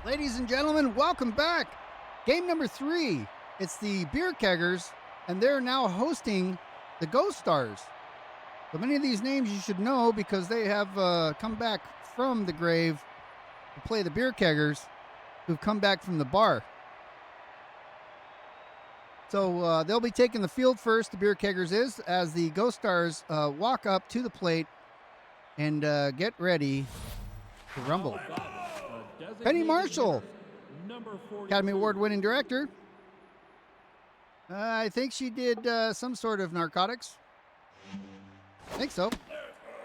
Ladies and gentlemen, welcome back. Game number 3. It's the Beer Keggers, and they're now hosting the Ghost Stars. So many of these names you should know because they have come back from the grave to play the Beer Keggers, who've come back from the bar. So they'll be taking the field first, the Beer Keggers is, as the Ghost Stars walk up to the plate and get ready to rumble. Penny Marshall, Academy Award-winning director. I think she did some sort of narcotics. I think so.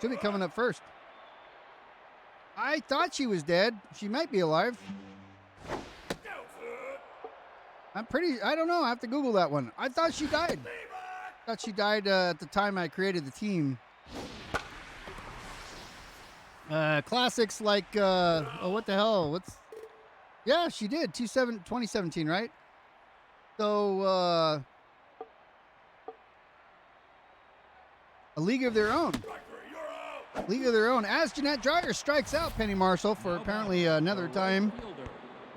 Should be coming up first. I thought she was dead. She might be alive. I don't know. I have to Google that one. I thought she died. I thought she died at the time I created the team. Classics like, what the hell? Yeah, she did. 2017, right? So, A League of Their Own. League of Their Own. As Jeanette Dreyer strikes out Penny Marshall for apparently another time.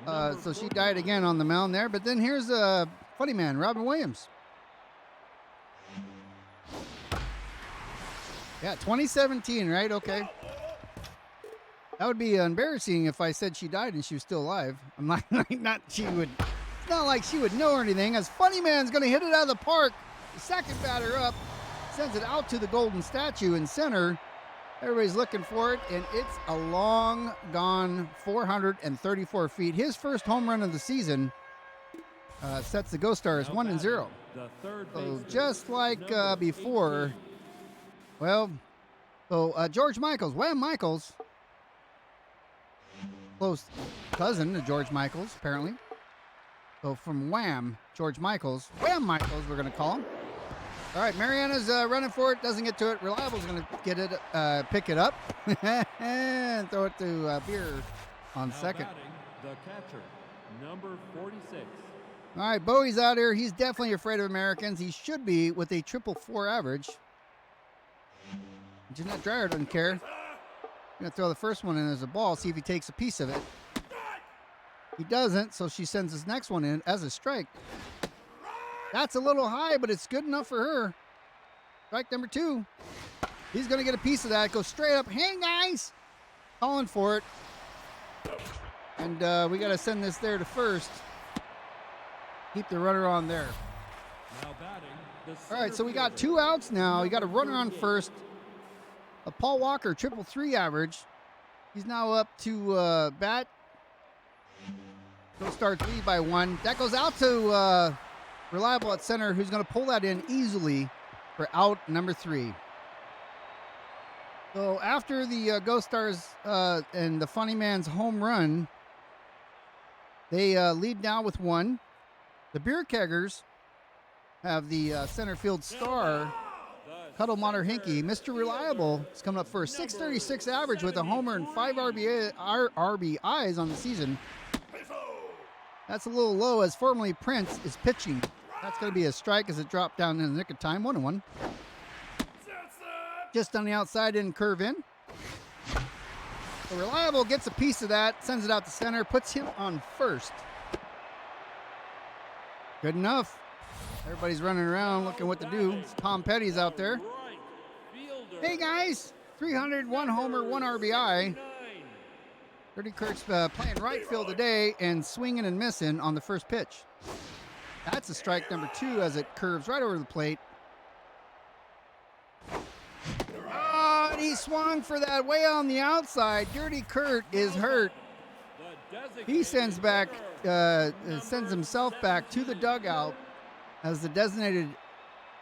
So she died again on the mound there. But then here's a funny man, Robin Williams. Yeah, 2017, right? Okay. That would be embarrassing if I said she died and she was still alive. I'm not she would. It's not like she would know or anything. As Funny Man's going to hit it out of the park. The second batter up sends it out to the golden statue in center. Everybody's looking for it, and it's a long gone 434 feet. His first home run of the season sets the Ghost Stars 1-0. So just like before, George Michaels, Wham Michaels, close cousin to George Michaels, apparently. So from Wham, George Michaels, Wham Michaels, we're going to call him. All right, Mariana's running for it, doesn't get to it. Reliable's going to get it, pick it up, and throw it to Beer on second. The catcher, number 46. All right, Bowie's out here. He's definitely afraid of Americans. He should be with a 4.44 average. Jeanette Dreyer doesn't care. Going to throw the first one in as a ball, see if he takes a piece of it. He doesn't, so she sends his next one in as a strike. That's a little high, but it's good enough for her. Strike number 2. He's going to get a piece of that. Go straight up. Hey, guys! Calling for it. And we got to send this there to first. Keep the runner on there. Now batting, all right, so we got 2 outs now. We got a runner on first. A Paul Walker 333 average. He's now up to bat. Ghost Stars lead by 1. That goes out to Reliable at center, who's going to pull that in easily for out number 3. So after the Ghost Stars and the Funny Man's home run, they lead now with 1. The Beer Keggers have the center field star, Cuddle Mater Hinkie. Mr. Reliable is coming up for a 636 average with a homer and 5 RBIs on the season. That's a little low as formerly Prince is pitching. That's going to be a strike as it dropped down in the nick of time. 1-1. Just on the outside, didn't curve in. So Reliable gets a piece of that, sends it out to center, puts him on first. Good enough. Everybody's running around looking what to do. Tom Petty's out there. Hey guys, 301 homer, 1 RBI. Dirty Kurt's playing right field today and swinging and missing on the first pitch. That's a strike number 2 as it curves right over the plate. Oh, and he swung for that way on the outside. Dirty Kurt is hurt. He sends himself back to the dugout as the designated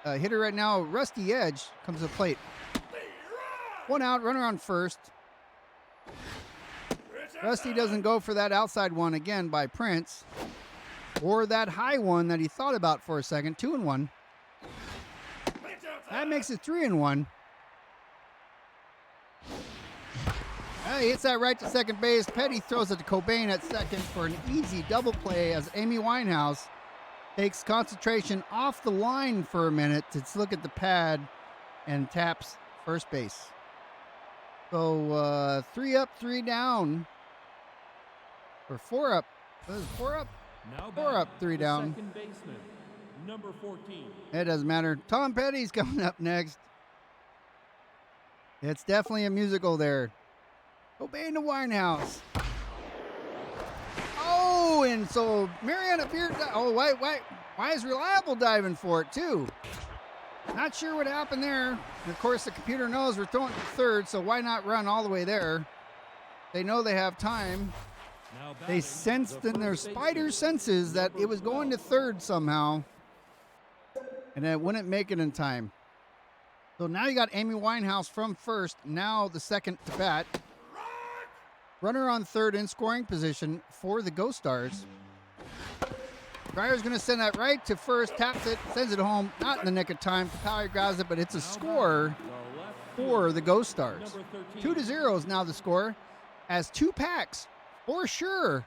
hitter right now, Rusty Edge, comes to the plate. 1 out, runner on first. Rusty doesn't go for that outside one again by Prince, or that high one that he thought about for a second. 2-1. That makes it 3-1. He hits that right to second base. Petty throws it to Cobain at second for an easy double play as Amy Winehouse takes concentration off the line for a minute to look at the pad and taps first base. So 3 up, 3 down. Or 4 up. Was it 4 up? Now 4 up, batting, 3 the down. second baseman, number 14. It doesn't matter. Tom Petty's coming up next. It's definitely a musical there. Obeying the Winehouse. Oh, and so Mariana Beer. Oh, why is Reliable diving for it too? Not sure what happened there. And of course, the computer knows we're throwing to third, so why not run all the way there? They know they have time. Now They batting, sensed the in their first baseman, spider senses that number it was going to 12. third somehow, and it wouldn't make it in time. So now you got Amy Winehouse from first, now the second to bat. Runner on third in scoring position for the Ghost Stars. Dreyer's going to send that right to first, taps it, sends it home. Not in the nick of time. Capalli grabs it, but it's a score The left for the Ghost Stars. number 13. 2-0 is now the score, as 2 packs for sure.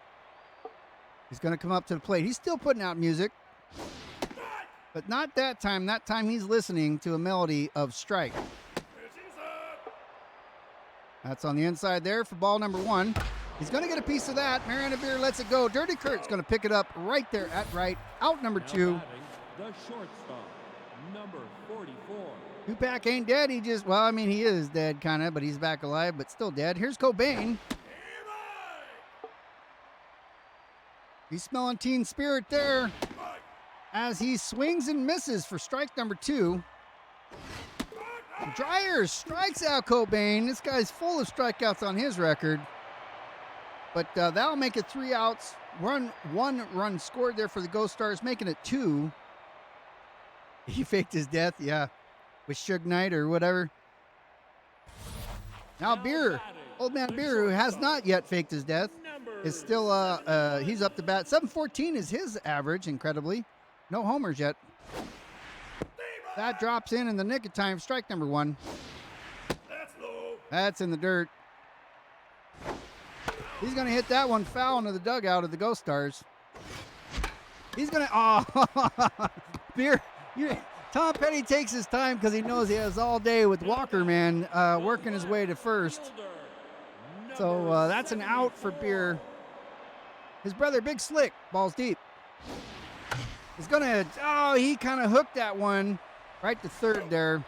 He's going to come up to the plate. He's still putting out music, but not that time. That time he's listening to a melody of Strike. That's on the inside there for ball number 1. He's going to get a piece of that. Mariana Beer lets it go. Dirty Kurt's going to pick it up right there at right. Out number Now 2. batting, the shortstop, number 44. Tupac ain't dead. He just, well, I mean, he is dead kind of, but he's back alive, but still dead. Here's Cobain. He's smelling teen spirit there as he swings and misses for strike number 2. Dreyer strikes out Cobain. This guy's full of strikeouts on his record. But that'll make it 3 outs. 1 run scored there for the Ghost Stars, making it 2. He faked his death, yeah, with Suge Knight or whatever. Now Beer, old man Beer, who has not yet faked his death, is still, he's up to bat. 714 is his average, incredibly. No homers yet. That drops in the nick of time. Strike number 1. That's in the dirt. He's going to hit that one foul into the dugout of the Ghost Stars. He's going to, oh, Beer. Tom Petty takes his time because he knows he has all day with Walker, man, working his way to first. So that's an out for Beer. His brother, Big Slick, balls deep. He's going to, oh, he kind of hooked that one right to third there.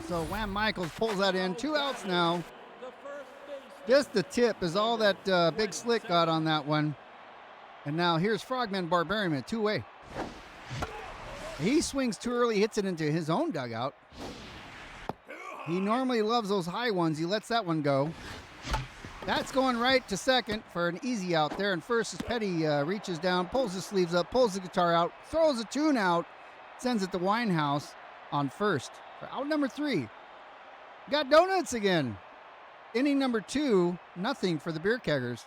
So Wham Michaels pulls that in. 2 outs now. Just the tip is all that Big Slick got on that one. And now here's Frogman Barbarian, 2-way. He swings too early, hits it into his own dugout. He normally loves those high ones. He lets that one go. That's going right to second for an easy out there. And first as Petty reaches down, pulls his sleeves up, pulls the guitar out, throws a tune out, sends it to Winehouse on first for out number 3. Got donuts again. Inning number 2, nothing for the Beer Keggers.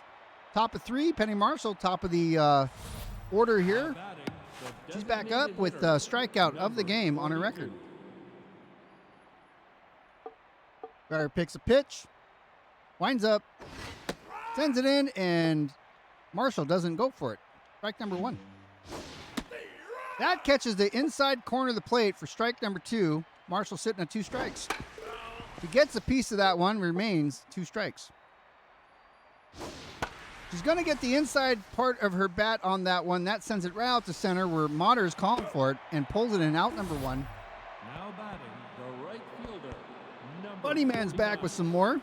Top of 3, Penny Marshall, top of the order here. She's back up with strikeout of the game on her record. Dryer picks a pitch, winds up, sends it in, and Marshall doesn't go for it. Strike number 1. That catches the inside corner of the plate for strike number 2. Marshall sitting at 2 strikes. He gets a piece of that one, remains 2 strikes. She's going to get the inside part of her bat on that one. That sends it right out to center where Motter's calling for it and pulls it in out number 1. Now batting, the right fielder, number Bunny Man's back with some more.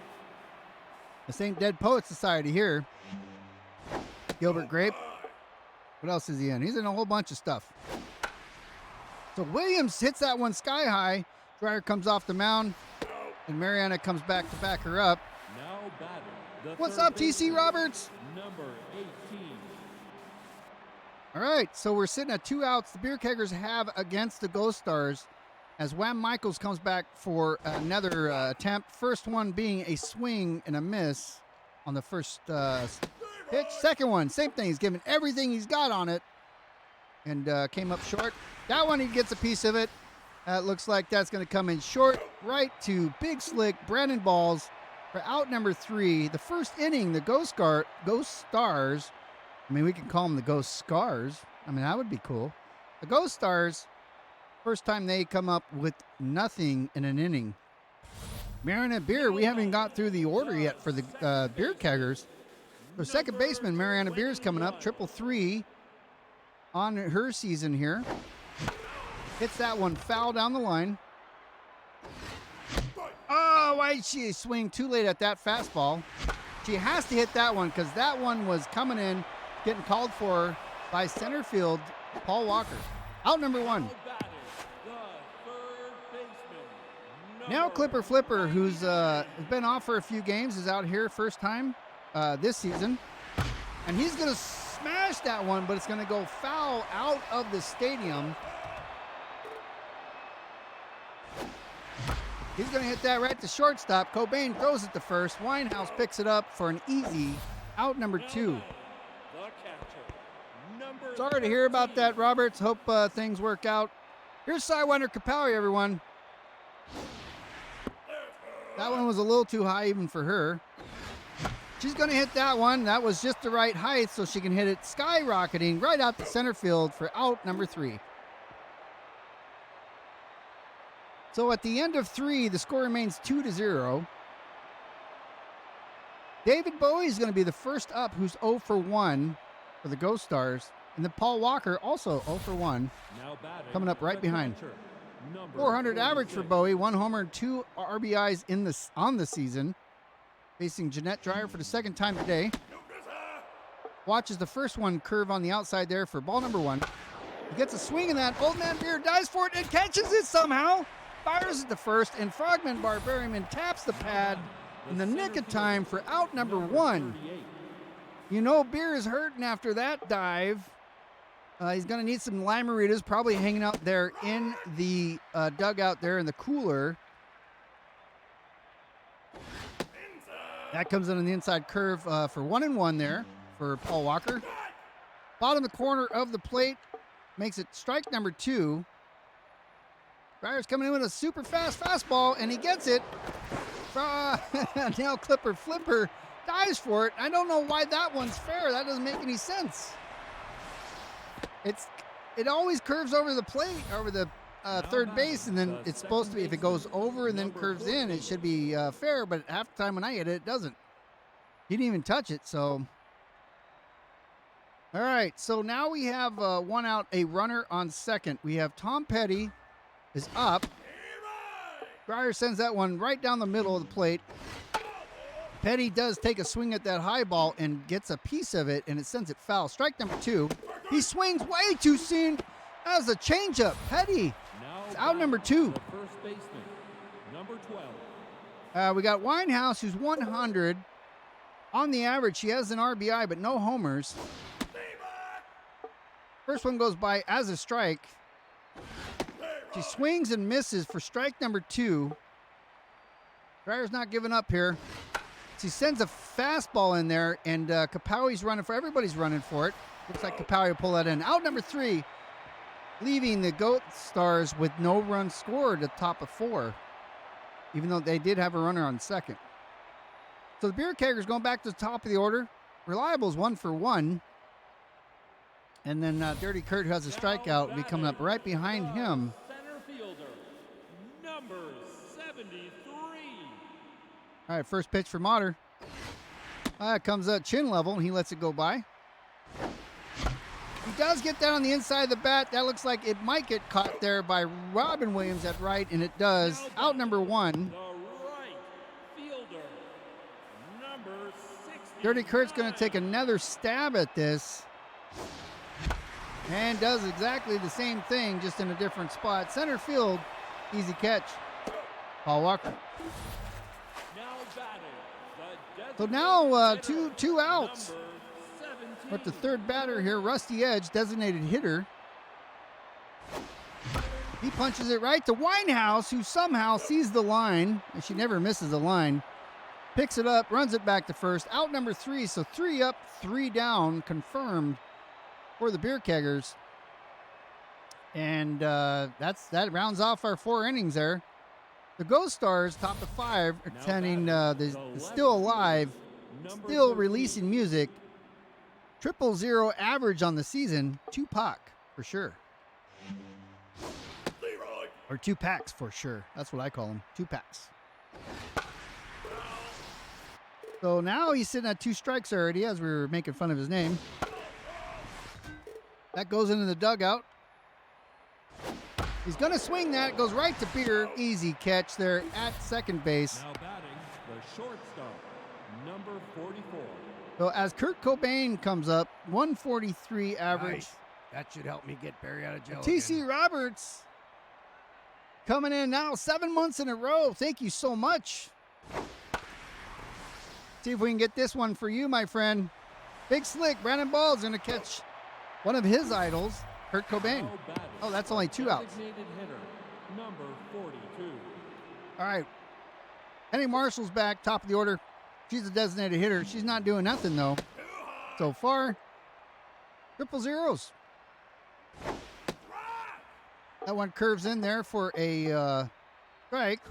This ain't Dead Poet Society here. Gilbert Grape. What else is he in? He's in a whole bunch of stuff. So Williams hits that one sky high. Dryer comes off the mound, and Mariana comes back to back her up. Now batting, the What's third up, TC baseman, Roberts? Number 18. All right, so we're sitting at 2 outs. The Beer Keggers have against the Ghost Stars as Wham Michaels comes back for another attempt. First one being a swing and a miss on the first pitch. Second one, same thing. He's given everything he's got on it and came up short. That one, he gets a piece of it. Looks like that's going to come in short, right to Big Slick, Brandon Balls for out number 3. The first inning, the Ghost Stars, I mean, we can call them the Ghost Scars. I mean, that would be cool. The Ghost Stars, first time they come up with nothing in an inning. Mariana Beer, we haven't got through the order yet for the Beer Keggers. So second baseman, Mariana Beer's coming up. 333 on her season here. Hits that one foul down the line. Oh, why did she swing too late at that fastball? She has to hit that one because that one was coming in, getting called for by center field, Paul Walker. Out number one. Now Clipper Flipper, who's been off for a few games, is out here first time this season. And he's going to smash that one, but it's going to go foul out of the stadium. He's going to hit that right to shortstop. Cobain throws it to first. Winehouse picks it up for an easy out number two. Sorry to hear about that, Roberts. Hope things work out. Here's Sidewinder Kapowie, everyone. That one was a little too high even for her. She's going to hit that one. That was just the right height, so she can hit it skyrocketing right out to center field for out number three. So at the end of three, the score remains 2-0. David Bowie is going to be the first up, who's 0 for 1 for the Ghost Stars. And then Paul Walker, also 0 for 1, coming up right behind. 400 average for Bowie, 1 homer and 2 RBIs on the season. Facing Jeanette Dreyer for the second time today. Watches the first one curve on the outside there for ball number 1. He gets a swing in that. Old Man Beer dives for it and catches it somehow. Fires it to first, and Frogman Barbarian taps the pad in the nick of time for out number 1. You know Beer is hurting after that dive. He's going to need some Limeritas, probably hanging out there in the dugout there in the cooler. That comes in on the inside curve for 1-1 there for Paul Walker. Bottom of the corner of the plate makes it strike number 2. Breyer's coming in with a super fast fastball, and he gets it. Now Clipper Flipper dives for it. I don't know why that one's fair. That doesn't make any sense. It always curves over the plate, over the third base, and then it's supposed to be, if it goes over and then curves in, it should be fair, but half the time when I hit it, it doesn't. He didn't even touch it, so. All right, so now we have one out, a runner on second. We have Tom Petty is up. Breyer sends that one right down the middle of the plate. Petty does take a swing at that high ball and gets a piece of it, and it sends it foul. Strike number 2. He swings way too soon. That was a changeup. Petty. It's out number 2. First baseman, number 12. We got Winehouse, who's 100. On the average, she has an RBI, but no homers. First one goes by as a strike. She swings and misses for strike number 2. Breyer's not giving up here. She sends a fastball in there, and Kapowie's running for. Everybody's running for it. Looks like Kapowie will pull that in. Out number 3, leaving the Goat Stars with no runs scored at the top of 4, even though they did have a runner on second. So the Beer Keggers going back to the top of the order. Reliable's 1 for 1. And then Dirty Kurt, who has a strikeout, will be coming up right behind him. Center fielder, number 73. All right, first pitch for Motter. Comes up chin level, and he lets it go by. He does get down on the inside of the bat. That looks like it might get caught there by Robin Williams at right, and it does. Out number 1. The right fielder, number 60. Dirty Kurt's going to take another stab at this. And does exactly the same thing, just in a different spot. Center field, easy catch. Paul Walker. So now two outs. But the third batter here, Rusty Edge, designated hitter. He punches it right to Winehouse, who somehow sees the line, and she never misses the line. Picks it up, runs it back to first. Out number 3, so 3 up, 3 down, confirmed for the Beer Keggers. And that rounds off our 4 innings there. The Ghost Stars, top of 5, attending the Still Alive, still releasing music. 000 average on the season. Tupac, for sure. Or 2 packs, for sure. That's what I call them, 2 packs. So now he's sitting at 2 strikes already as we were making fun of his name. That goes into the dugout. He's going to swing that. It goes right to Beer. Easy catch there at second base. Now batting, the shortstop, number 44. So as Kurt Cobain comes up, 143 average. Nice. That should help me get Barry out of jail. TC again. Roberts coming in now 7 months in a row. Thank you so much. See if we can get this one for you, my friend. Big Slick, Brandon Ball's going to catch one of his idols, Kurt Cobain. Now batting, Oh, that's only 2 outs. designated hitter, number 42. All right. Henny Marshall's back, top of the order. She's a designated hitter. She's not doing nothing, though. So far, 0-0s. That one curves in there for a strike.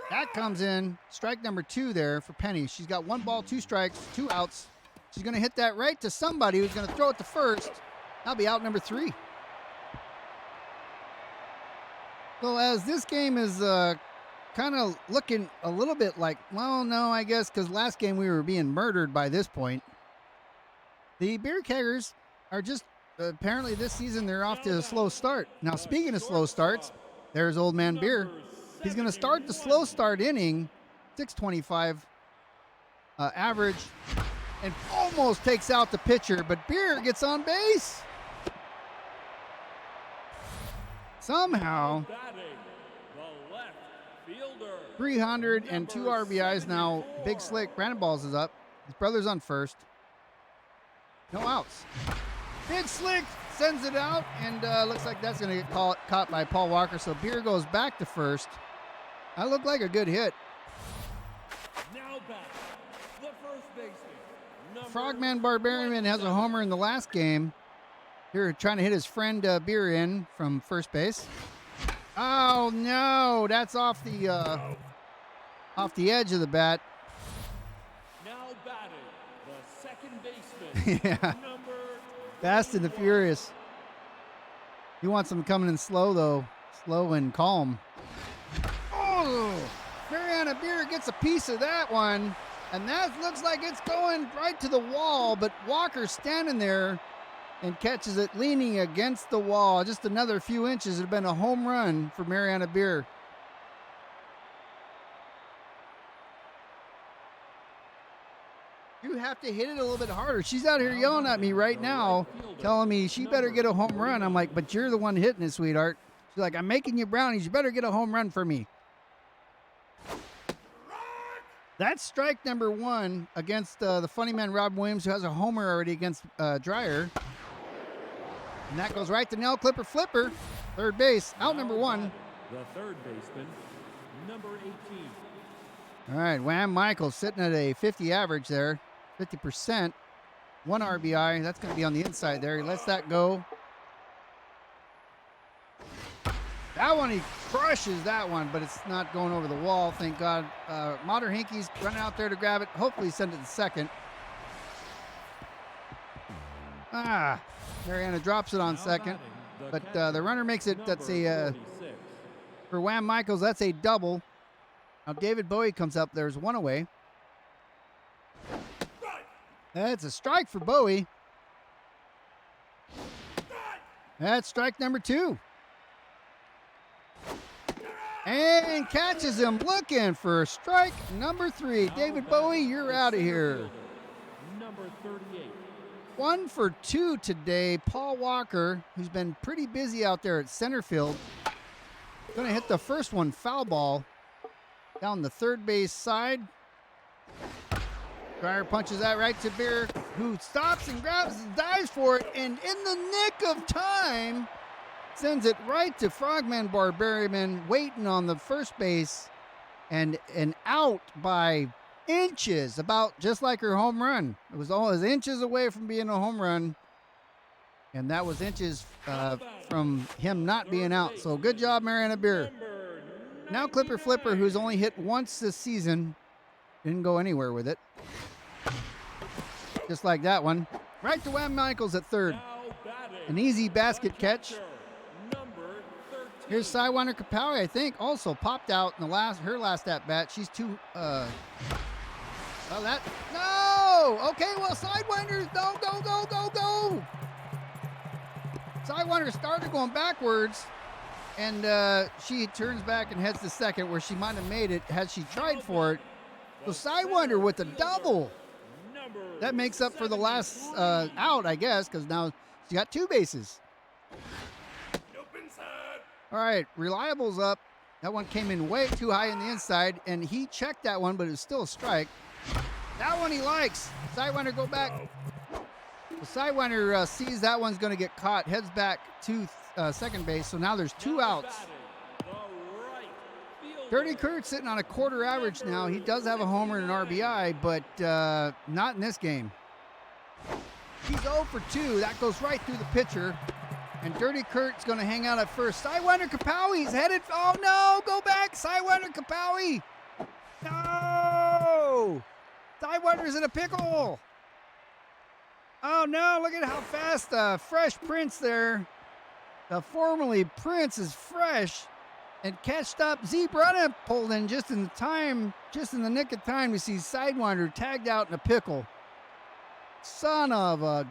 That comes in. Strike number 2 there for Penny. She's got 1 ball, 2 strikes, 2 outs. She's going to hit that right to somebody who's going to throw it to first. That'll be out number 3. So as this game is kind of looking a little bit like, well, no, I guess, because last game we were being murdered by this point. The Beer Keggers are just, apparently this season they're off to a slow start. Now, speaking of slow starts, there's Old Man Beer. He's going to start the slow start inning, 625 average, and almost takes out the pitcher, but Beer gets on base. Somehow, Batting, the left fielder. 302 RBIs now. Big Slick, Brandon Balls is up. His brother's on first. No outs. Big Slick sends it out, and looks like that's going to get caught by Paul Walker. So Beer goes back to first. That looked like a good hit. Now batting, the first baseman, number Frogman Barbarian has a homer in the last game. Here trying to hit his friend Beer in from first base. Oh no, that's off the edge of the bat. Now batting, the second baseman, Yeah, number Fast and the Furious. He wants them coming in slow though, slow and calm. Oh, Mariana Beer gets a piece of that one, and that looks like it's going right to the wall, but Walker's standing there and catches it leaning against the wall. Just another few inches. It would have been a home run for Mariana Beer. You have to hit it a little bit harder. She's out here yelling at me right now, telling me she better get a home run. I'm like, but you're the one hitting it, sweetheart. She's like, I'm making you brownies. You better get a home run for me. That's strike number 1 against the funny man Rob Williams, who has a homer already against Dreyer. And that goes right to Nell Clipper Flipper, third base, out number 1. the third baseman, number 18. All right, Wham Michaels sitting at a 50 average there, 50%, 1 RBI. That's going to be on the inside there. He lets that go. That one, he crushes that one, but it's not going over the wall, thank God. Mater Hinkey's running out there to grab it. Hopefully send it to second. Mariana drops it on Now second. batting, But catcher, the runner makes it, that's number a, 46. for Wham Michaels, that's a double. Now David Bowie comes up. There's 1 away. That's a strike for Bowie. That's strike number 2. And catches him looking for strike number 3. Now David batting, Bowie, you're the out of center here. fielder, number 38. 1 for 2 today. Paul Walker, who's been pretty busy out there at center field, going to hit the first one foul ball down the third base side. Dreyer punches that right to Beer, who stops and grabs and dives for it, and in the nick of time, sends it right to Frogman Barbarian, waiting on the first base, and out by inches, about just like her home run. It was all inches away from being a home run, and that was inches from him not being out. So good job, Mariana Beer. Now Clipper Flipper, who's only hit once this season, didn't go anywhere with it. Just like that one. Right to Wham Michaels at third. Now batting, An easy basket catch. catcher, number 13. Here's Sidewinder Kapow, I think, also popped out in her last at bat. She's 2 Oh, that. No! Okay, well, Sidewinders. No, go, go, go, go. Sidewinder started going backwards, and she turns back and heads to second, where she might have made it had she tried for it. So Sidewinder with a double. That makes up for the last out, I guess, because now she got 2 bases. All right, Reliable's up. That one came in way too high in the inside, and he checked that one, but it was still a strike. That one he likes. Sidewinder go back. The Sidewinder sees that one's going to get caught, heads back to second base, so now there's 2 outs. Dirty Kurt's sitting on a quarter average now. He does have a homer and an RBI, but not in this game. He's 0 for 2. That goes right through the pitcher. And Dirty Kurt's going to hang out at first. Sidewinder Kapowie's headed. Oh, no. Go back. Sidewinder Kapowie. No. Sidewinder's in a pickle. Oh, no. Look at how fast Fresh Prince there. Formerly Prince is fresh. And catched up. Zebrunna pulled in just in the nick of time to see Sidewinder tagged out in a pickle. Son of a.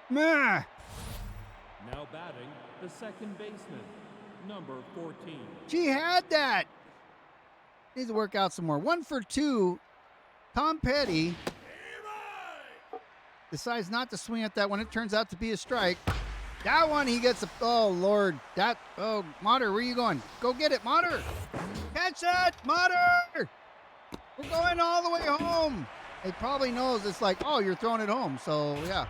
Meh. Now batting, the second baseman, number 14. She had that. Needs to work out some more. 1 for 2. Tom Petty decides not to swing at that one. It turns out to be a strike. That one he gets a. Oh, Lord. Oh, Mater, where are you going? Go get it, Mater. Catch it, Mater. We're going all the way home. He probably knows it's like, oh, you're throwing it home. So, yeah.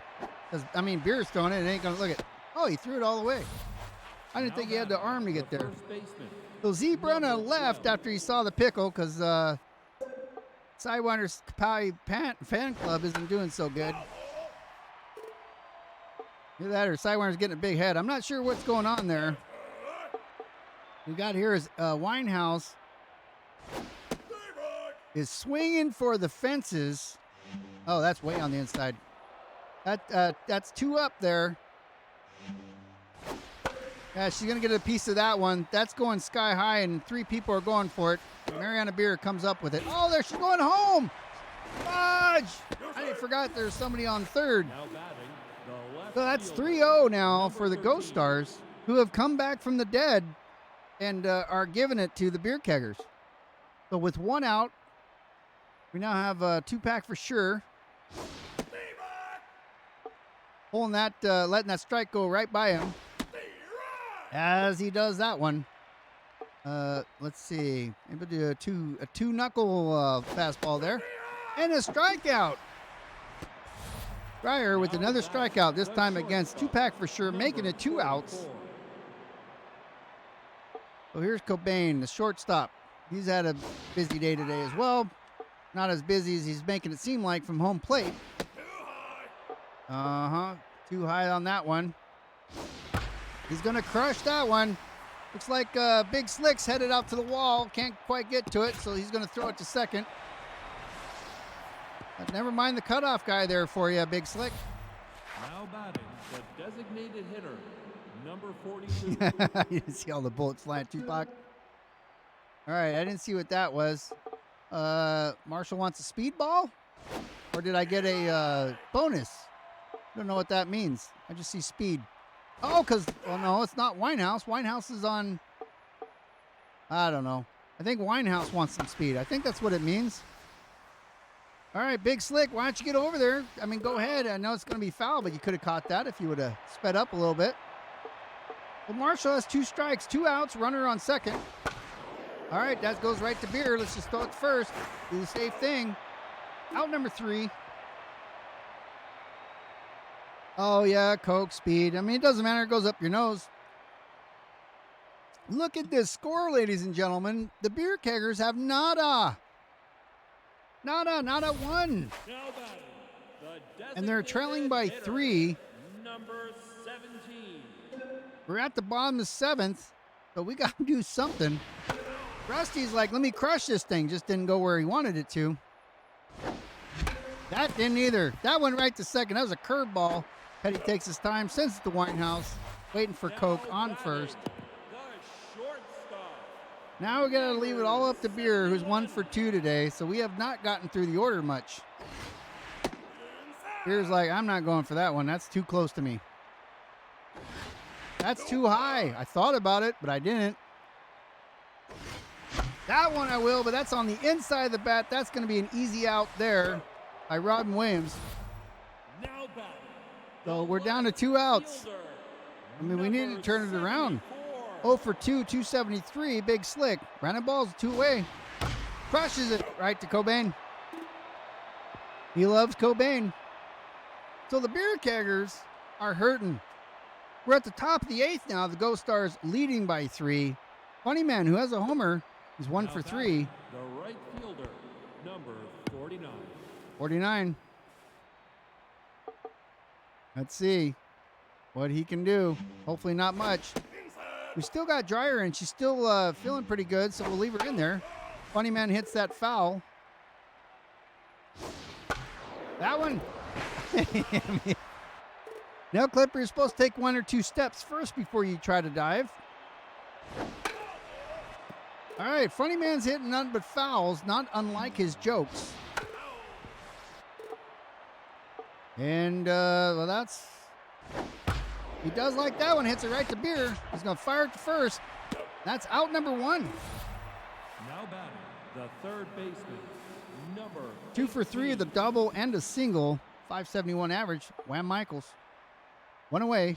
Because, I mean, Beer's throwing it. It ain't going to look at. Oh, he threw it all the way. I didn't think he had the arm to get there. So Zebrunna left after he saw the pickle because Sidewinder's Kapowie fan club isn't doing so good. Either that or Sidewinder's getting a big head. I'm not sure what's going on there. We got here is Winehouse is swinging for the fences. Oh, that's way on the inside. That's 2 up there. Yeah, she's going to get a piece of that one. That's going sky high, and 3 people are going for it. Mariana Beer comes up with it. Oh, there she's going home. Fudge! I forgot there's somebody on third. So that's 3-0 now for the Ghost Stars, who have come back from the dead and are giving it to the Beer Keggers. So with 1 out, we now have a 2-pack for sure. Pulling that, letting that strike go right by him. As he does that one. Let's see. Maybe do a two-knuckle fastball there. And a strikeout. Dreyer with another strikeout, this time against 2-pack for sure, making it 2 outs. So here's Cobain, the shortstop. He's had a busy day today as well. Not as busy as he's making it seem like from home plate. Too high on that one. He's going to crush that one. Looks like Big Slick's headed out to the wall. Can't quite get to it, so he's going to throw it to second. But never mind the cutoff guy there for you, Big Slick. Now batting, the designated hitter, number 42. You didn't see all the bullets flying, Tupac. All right, I didn't see what that was. Marshall wants a speed ball? Or did I get a bonus? I don't know what that means. I just see speed. Oh, no, it's not Winehouse. Winehouse is on, I don't know. I think Winehouse wants some speed. I think that's what it means. All right, Big Slick, why don't you get over there? I mean, go ahead. I know it's going to be foul, but you could have caught that if you would have sped up a little bit. Well, Marshall has 2 strikes, 2 outs, runner on second. All right, that goes right to Beer. Let's just throw it first. Do the safe thing. Out number 3. Oh, yeah, Coke, speed. I mean, it doesn't matter. It goes up your nose. Look at this score, ladies and gentlemen. The Beer Keggers have nada. Nada, 1. And they're trailing by 3. Number 17. We're at the bottom of the 7th, so we got to do something. Rusty's like, let me crush this thing. Just didn't go where he wanted it to. That didn't either. That went right to second. That was a curveball. Petty takes his time, sends it to Winehouse, waiting for Coke on first. Now we got to leave it all up to Beer, who's 1 for 2 today. So we have not gotten through the order much. Beer's like, I'm not going for that one. That's too close to me. That's too high. I thought about it, but I didn't. That one I will, but that's on the inside of the bat. That's going to be an easy out there by Robin Williams. So we're down to 2 outs. I mean, we need to turn it around. 0 for 2, 273, big slick. Brandon Ball's 2 away. Crushes it right to Cobain. He loves Cobain. So the Beer Keggers are hurting. We're at the top of the 8th now. The Ghost Stars leading by 3. Funny Man, who has a homer, is 1 for 3. The right fielder, number 49. 49. Let's see what he can do. Hopefully not much. We still got Dryer, and she's still feeling pretty good, so we'll leave her in there. Funny Man hits that foul. That one. Nail Clipper, you're supposed to take 1 or 2 steps first before you try to dive. All right, Funny Man's hitting none but fouls, not unlike his jokes. And, well, that's... He does like that one. Hits it right to Beer. He's going to fire it to first. That's out number 1. Now batting, the third baseman, number 2 for 3 of the double and a single. 571 average. Wham Michaels. 1 away.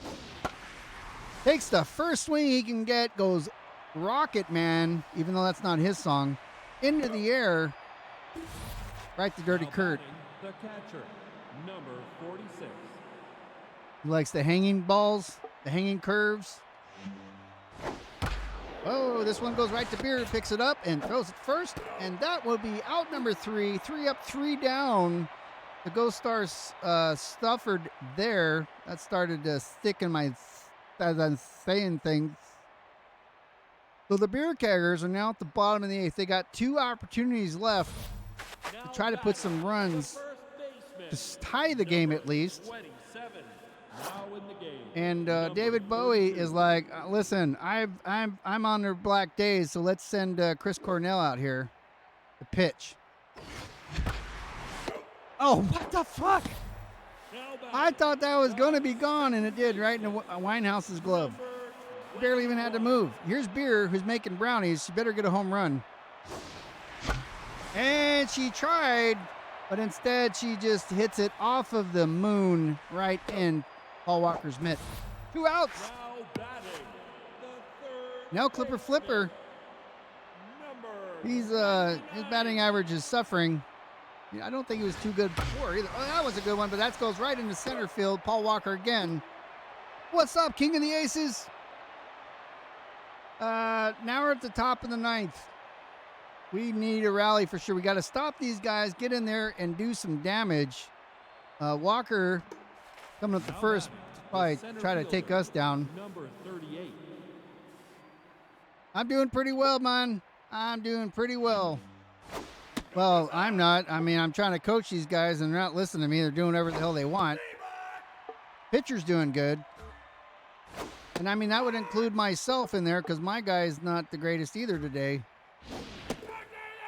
Takes the first swing he can get. Goes Rocket Man, even though that's not his song, into the air. Right to Dirty Now Kurt. batting, the catcher, number 46. He likes the hanging balls, the hanging curves. Oh, this one goes right to Beer, picks it up and throws it first. And that will be out number 3. 3 up, 3 down. The Ghost Stars suffered there. That started to stick in my, as I'm saying things. So the Beer Keggers are now at the bottom of the 8th. They got 2 opportunities left to try to put some runs to tie the game at least. 27, now in the game. And David Bowie is like, listen, I'm on their black days, so let's send Chris Cornell out here to pitch. Oh, what the fuck? I thought that was going to be gone, and it did, right in Winehouse's glove. Barely even had to move. Here's Beer, who's making brownies. She better get a home run. And she tried, but instead she just hits it off of the moon right in Paul Walker's mitt. 2 outs. Now batting, the third Now Clipper Flipper. number His batting average is suffering. I don't think he was too good before either. Oh, that was a good one, but that goes right into center field. Paul Walker again. What's up, King of the Aces? Now we're at the top of the 9th. We need a rally for sure. We got to stop these guys, get in there, and do some damage. Walker coming up the Now first, batting, probably the center try to take fielder, us down. number 38. I'm doing pretty well, man. I'm doing pretty well. Well, I'm not. I mean, I'm trying to coach these guys, and they're not listening to me. They're doing whatever the hell they want. Pitcher's doing good. And, I mean, that would include myself in there because my guy's not the greatest either today.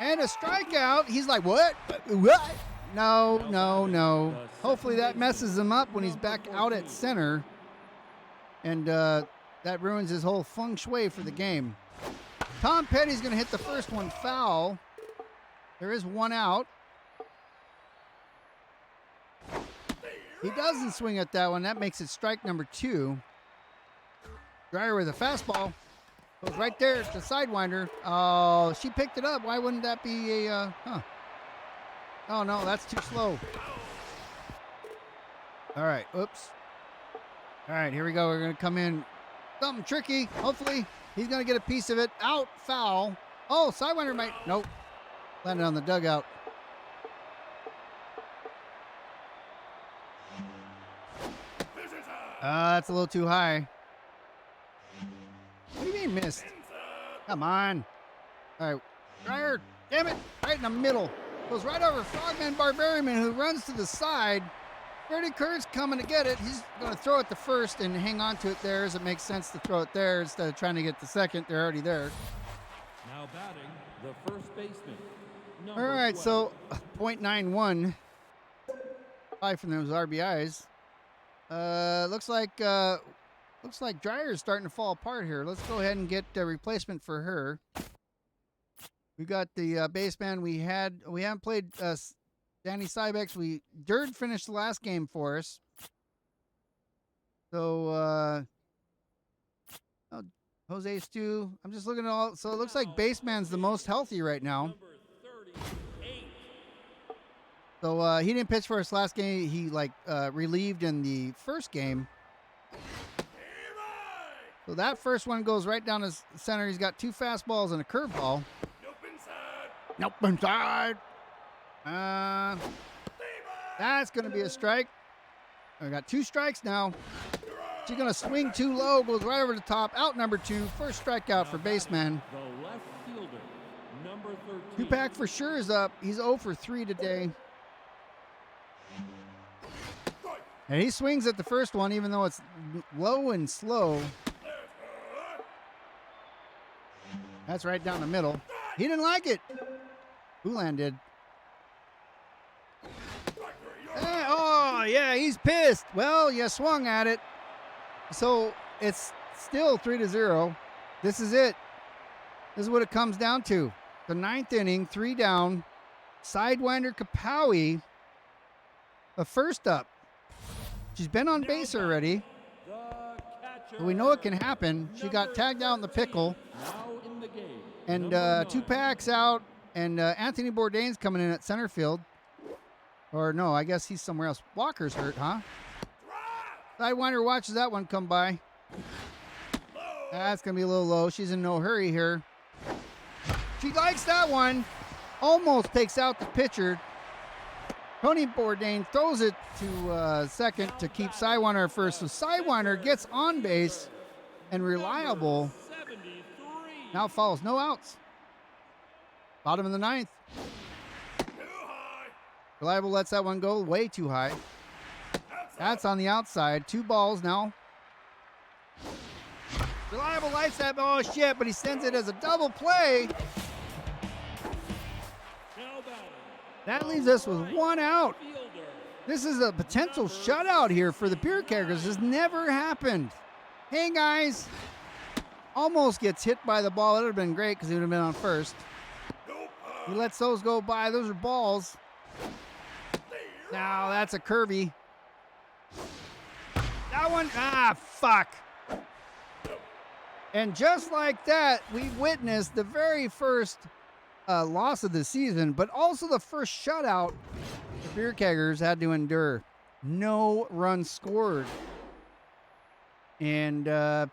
And a strikeout. He's like, what? What? No, no, no. Hopefully that messes him up when he's back out at center. And that ruins his whole feng shui for the game. Tom Petty's going to hit the first one foul. There is 1 out. He doesn't swing at that one. That makes it strike number 2. Dryer with a fastball. Goes right there to Sidewinder. Oh, she picked it up. Why wouldn't that be a, Oh, no, that's too slow. All right, oops. All right, here we go. We're going to come in. Something tricky. Hopefully, he's going to get a piece of it. Out, foul. Oh, Sidewinder might, nope. Landed on the dugout. That's a little too high. What do you mean missed? Come on. All right. Dryer, damn it. Right in the middle. Goes right over Frogman Barbarian, who runs to the side. Dirty Kurt's coming to get it. He's going to throw it to first and hang on to it there as it makes sense to throw it there instead of trying to get to second. They're already there. Now Now batting, the first baseman. All right, so .91 from those RBIs. Looks like Dryer's starting to fall apart here. Let's go ahead and get a replacement for her. We got the baseman we haven't played Danny Cybex. Dird finished the last game for us. So Jose Stu. I'm just looking at all. So it looks like baseman's the most healthy right now. So he didn't pitch for us last game. He relieved in the first game. So that first one goes right down his center. He's got 2 fastballs and a curveball. Nope inside. That's going to be a strike. I got 2 strikes now. She's going to swing too low, goes right over the top. Out number 2. First strikeout for baseman. The left fielder, number 13. Tupac for sure is up. He's 0 for 3 today. And he swings at the first one, even though it's low and slow. That's right down the middle. He didn't like it. Ulan did. Oh, yeah, he's pissed. Well, you swung at it. So it's still 3-0. This is it. This is what it comes down to. The 9th inning, 3 down. Sidewinder Kapowie. The first up. She's been on base already. So we know it can happen. She got tagged out in the pickle. And Tupac's out. And Anthony Bourdain's coming in at center field. Or no, I guess he's somewhere else. Walker's hurt, huh? Sidewinder watches that one come by. That's going to be a little low. She's in no hurry here. She likes that one. Almost takes out the pitcher. Tony Bourdain throws it to second to keep Sidewinder first. So Sidewinder gets on base and Reliable now follows. No outs. Bottom of the 9th. Reliable lets that one go way too high. That's on the outside. 2 balls now. Reliable lights that. Oh, shit, but he sends it as a double play. That leaves us with 1 out. This is a potential shutout here for the Beer Keggers. This never happened. Hey, guys. Almost gets hit by the ball. It would have been great because he would have been on first. He lets those go by. Those are balls. Now that's a curvy. That one, fuck. And just like that, we witnessed the very first loss of the season, but also the first shutout the Beer Keggers had to endure. No runs scored. And no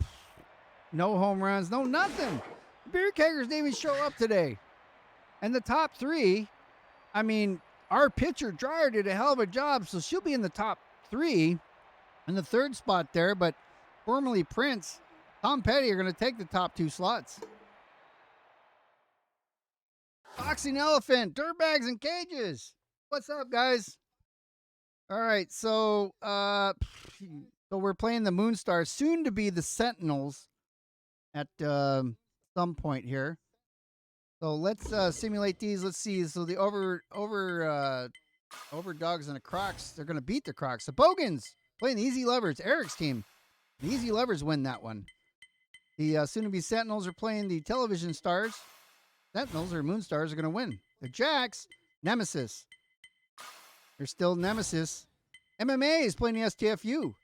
home runs, no nothing. The Beer Keggers didn't even show up today. And the top 3, I mean, our pitcher, Dryer, did a hell of a job, so she'll be in the top 3 in the 3rd spot there, but formerly Prince, Tom Petty are going to take the top 2 slots. Boxing Elephant, Dirtbags and Cages. What's up, guys? All right, so we're playing the Moonstars, soon to be the Sentinels at some point here. So let's simulate these. Let's see. So the Overdogs and the Crocs, they're going to beat the Crocs. The Bogans playing the Easy Lovers, Eric's team. The Easy Lovers win that one. The soon-to-be Sentinels are playing the Television Stars. Sentinels or Moonstars are going to win. The Jacks, Nemesis. They're still Nemesis. MMA is playing the STFU.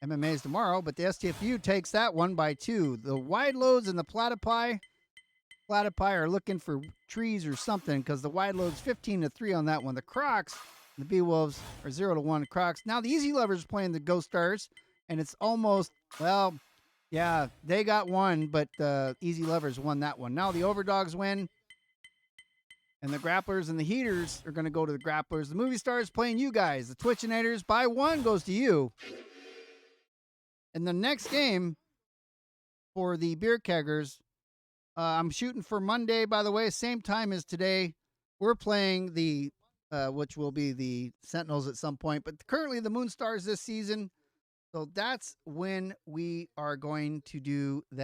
MMA is tomorrow, but the STFU takes that one by 2. The Wide Loads and the Platypi are looking for trees or something because the Wide Load's 15-3 on that one. The Crocs, the B-Wolves are 0-1. Crocs. Now the Easy Lovers playing the Ghost Stars, and it's almost, well, yeah, they got one, but the Easy Lovers won that one. Now the Overdogs win, and the Grapplers and the Heaters are going to go to the Grapplers. The Movie Stars playing you guys. The Twitchinators, by 1 goes to you. And the next game for the Beer Keggers, I'm shooting for Monday, by the way, same time as today. We're playing the, which will be the Sentinels at some point, but currently the Moonstars this season. So that's when we are going to do that.